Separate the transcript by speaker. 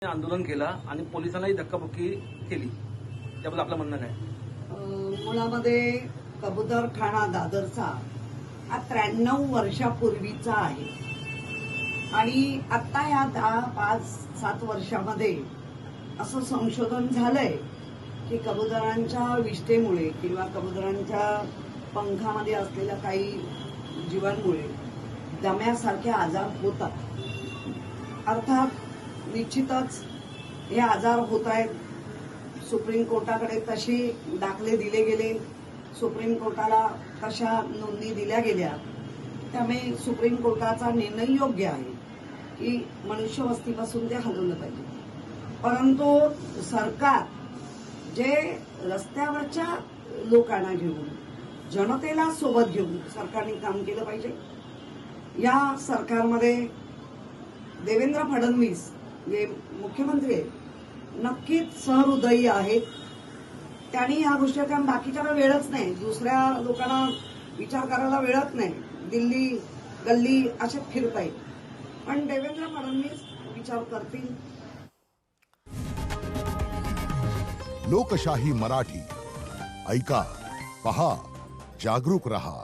Speaker 1: आंदोलन केला आणि पोलिसांनाही धक्काबुक्की केली, त्याबद्दल आपलं म्हणणं काय?
Speaker 2: मुळामध्ये कबूतरखाना दादरचा हा 93 वर्षापूर्वीचा आहे आणि आता या 5-7 वर्षामध्ये असं संशोधन झालंय की कबुतरांच्या विष्ठेमुळे किंवा कबुतरांच्या पंखामध्ये असलेल्या काही जीवांमुळे दम्यासारखे आजार होतात. अर्थात निश्चितच हे आजार होत आहेत. सुप्रीम कोर्टाकडे तसे दाखले दिले गेले, सुप्रीम कोर्टाला तशा नोंदी दिल्या गेल्या, त्यामुळे सुप्रीम कोर्टाचा निर्णय योग्य आहे की मनुष्यवस्तीपासून ते हलवलं पाहिजे. परंतु सरकार जे रस्त्यावरच्या लोकांना घेऊन, जनतेला सोबत घेऊन सरकारने काम केलं पाहिजे. या सरकारमध्ये देवेंद्र फडणवीस जे मुख्यमंत्री आहेत नक्कीच सहृदयी आहेत. त्यांनी या गोष्टी, कारण बाकीच्याला वेळच नाही, दुसऱ्या लोकांना विचार करायला वेळच नाही, दिल्ली गल्ली असे फिरतायत. पण देवेंद्र फडणवीस विचार करतील.
Speaker 3: लोकशाही मराठी ऐका, पहा, जागरूक रहा.